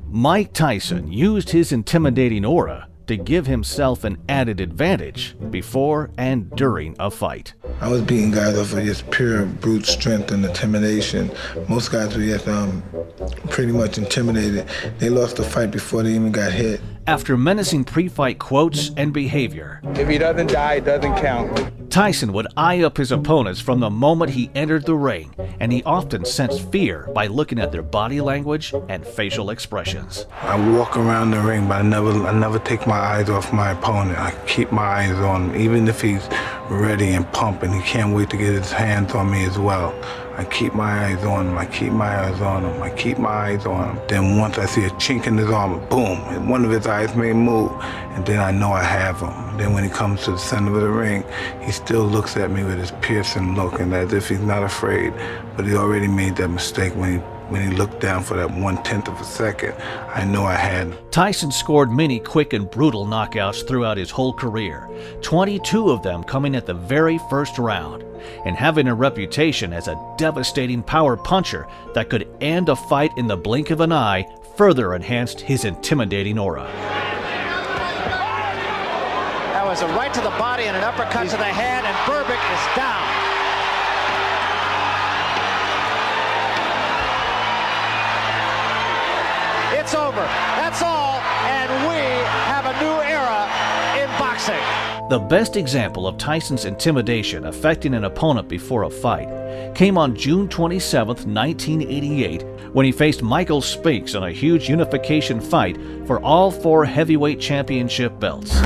Mike Tyson used his intimidating aura to give himself an added advantage before and during a fight. I was beating guys off of just pure brute strength and intimidation. Most guys were just pretty much intimidated. They lost the fight before they even got hit. After menacing pre-fight quotes and behavior, "If he doesn't die, it doesn't count." Tyson would eye up his opponents from the moment he entered the ring, and he often sensed fear by looking at their body language and facial expressions. I walk around the ring, but I never take my eyes off my opponent. I keep my eyes on him, even if he's ready and pumping. He can't wait to get his hands on me as well. I keep my eyes on him, I keep my eyes on him, I keep my eyes on him. Then once I see a chink in his armor, boom, and one of his eyes may move, and then I know I have him. Then when he comes to the center of the ring, he still looks at me with his piercing look, and as if he's not afraid, but he already made that mistake when he looked down for that 1/10 of a second. I know I had him. Tyson scored many quick and brutal knockouts throughout his whole career, 22 of them coming at the very first round, and having a reputation as a devastating power puncher that could end a fight in the blink of an eye further enhanced his intimidating aura. That was a right to the body and an uppercut to the head, and Berbick is down. It's over. That's all, and we have a new era in boxing. The best example of Tyson's intimidation affecting an opponent before a fight came on June 27, 1988, when he faced Michael Spinks in a huge unification fight for all 4 heavyweight championship belts.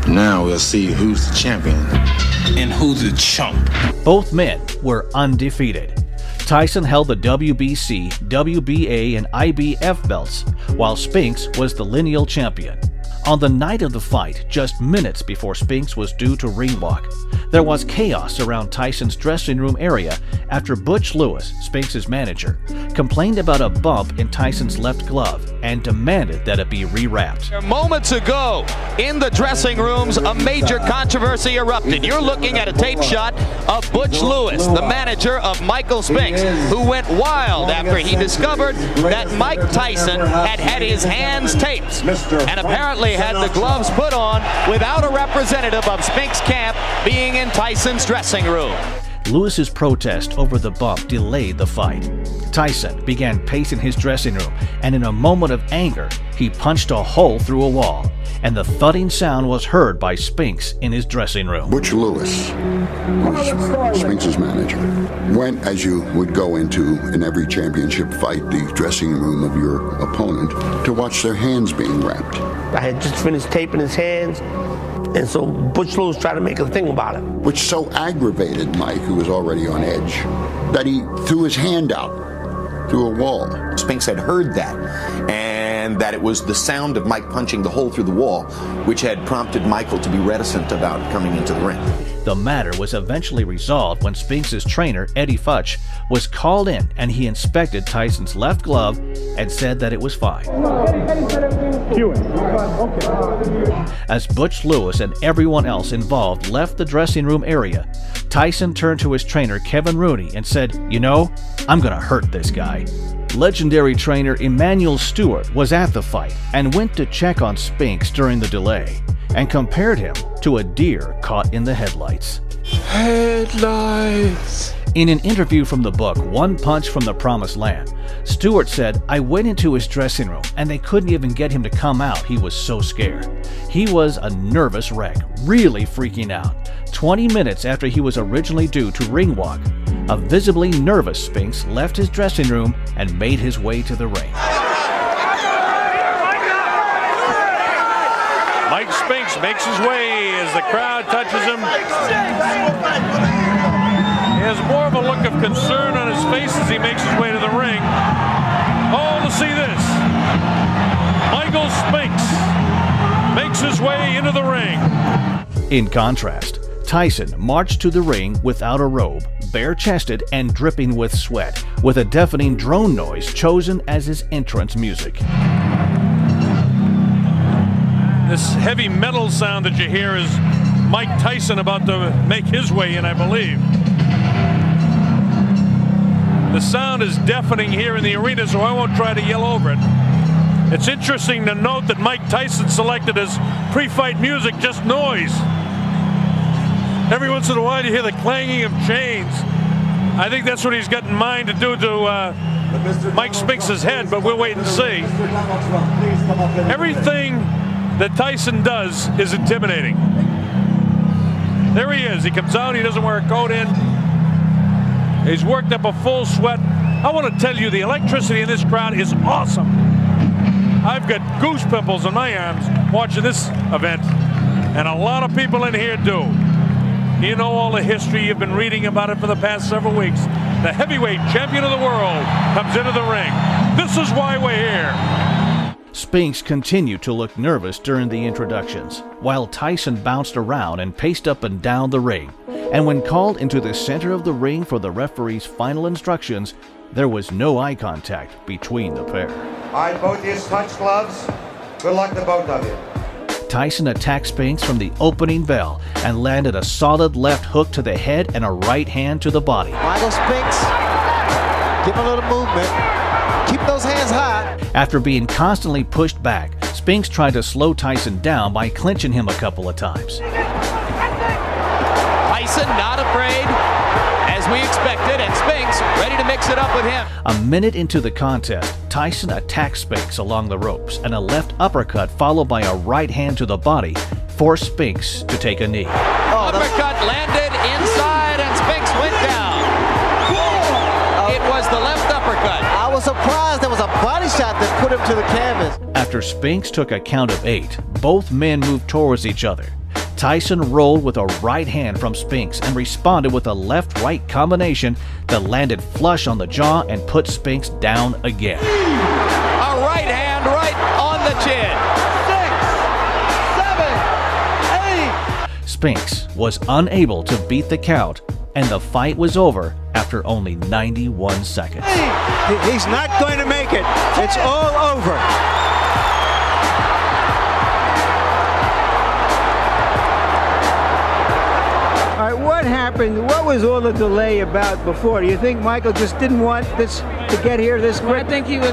Now we'll see who's the champion and who's the chump. Both men were undefeated. Tyson held the WBC, WBA, and IBF belts, while Spinks was the lineal champion. On the night of the fight, just minutes before Spinks was due to ring walk, there was chaos around Tyson's dressing room area after Butch Lewis, Spinks' manager, complained about a bump in Tyson's left glove and demanded that it be rewrapped. Moments ago, in the dressing rooms, a major controversy erupted. You're looking at a tape shot of Butch Lewis, the manager of Michael Spinks, who went wild after he discovered that Mike Tyson had his hands taped and apparently had the gloves put on without a representative of Spinks' camp being in Tyson's dressing room. Lewis's protest over the bump delayed the fight. Tyson began pacing his dressing room, and in a moment of anger, he punched a hole through a wall, and the thudding sound was heard by Spinks in his dressing room. Butch Lewis, who's Spinks' manager, went, as you would go into in every championship fight, the dressing room of your opponent, to watch their hands being wrapped. I had just finished taping his hands, and so Butch Lewis tried to make a thing about it. Which so aggravated Mike, who was already on edge, that he threw his hand out through a wall. Spinks had heard that, and that it was the sound of Mike punching the hole through the wall which had prompted Michael to be reticent about coming into the ring. The matter was eventually resolved when Spinks' trainer, Eddie Futch, was called in, and he inspected Tyson's left glove and said that it was fine. As Butch Lewis and everyone else involved left the dressing room area, Tyson turned to his trainer, Kevin Rooney, and said, "You know, I'm gonna hurt this guy." Legendary trainer Emmanuel Stewart was at the fight and went to check on Spinks during the delay and compared him to a deer caught in the headlights. Headlights! In an interview from the book One Punch from the Promised Land, Stewart said, "I went into his dressing room and they couldn't even get him to come out. He was so scared. He was a nervous wreck, really freaking out. 20 minutes after he was originally due to ring walk, a visibly nervous Spinks left his dressing room and made his way to the ring." Mike Spinks makes his way as the crowd touches him. He has more of a look of concern on his face as he makes his way to the ring. Oh, to see this. Michael Spinks makes his way into the ring. In contrast, Tyson marched to the ring without a robe, bare-chested and dripping with sweat, with a deafening drone noise chosen as his entrance music. This heavy metal sound that you hear is Mike Tyson about to make his way in, I believe. The sound is deafening here in the arena, so I won't try to yell over it. It's interesting to note that Mike Tyson selected as pre-fight music just noise. Every once in a while you hear the clanging of chains. I think that's what he's got in mind to do to Mike Spinks' head, but we'll wait and see. Everything that Tyson does is intimidating. There he is. He comes out. He doesn't wear a coat in. He's worked up a full sweat. I want to tell you, the electricity in this crowd is awesome. I've got goose pimples on my arms watching this event, and a lot of people in here do. You know all the history. You've been reading about it for the past several weeks. The heavyweight champion of the world comes into the ring. This is why we're here. Spinks continued to look nervous during the introductions, while Tyson bounced around and paced up and down the ring. And when called into the center of the ring for the referee's final instructions, there was no eye contact between the pair. All right, both of you touch gloves. Good luck to both of you. Tyson attacked Spinks from the opening bell and landed a solid left hook to the head and a right hand to the body. Michael Spinks, give him a little movement. Keep those hands high. After being constantly pushed back, Spinks tried to slow Tyson down by clinching him a couple of times. Tyson not afraid, as we expected, and Spinks ready to mix it up with him. A minute into the contest, Tyson attacked Spinks along the ropes, and a left uppercut followed by a right hand to the body forced Spinks to take a knee. Uppercut landed inside, and Spinks went down. It was the left uppercut. I was surprised there was a body shot that put him to the canvas. After Spinks took a count of 8, both men moved towards each other. Tyson rolled with a right hand from Spinks and responded with a left-right combination that landed flush on the jaw and put Spinks down again. A right hand right on the chin. 6, 7, 8. Spinks was unable to beat the count, and the fight was over after only 91 seconds. He's not going to make it. It's all over. What happened? What was all the delay about before? Do you think Michael just didn't want this to get here this quick? I think he was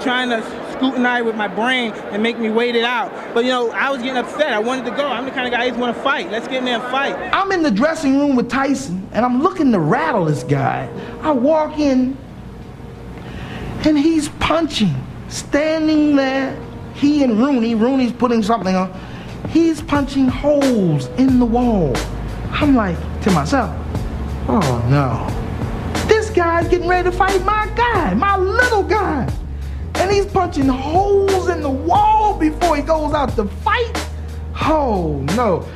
trying to scrutinize with my brain and make me wait it out. But, you know, I was getting upset. I wanted to go. I'm the kind of guy who want to fight. Let's get in there and fight. I'm in the dressing room with Tyson, and I'm looking to rattle this guy. I walk in, and he's punching, standing there. He and Rooney's putting something on. He's punching holes in the wall. I'm like to myself, oh no, this guy's getting ready to fight my guy, my little guy. And he's punching holes in the wall before he goes out to fight? Oh no.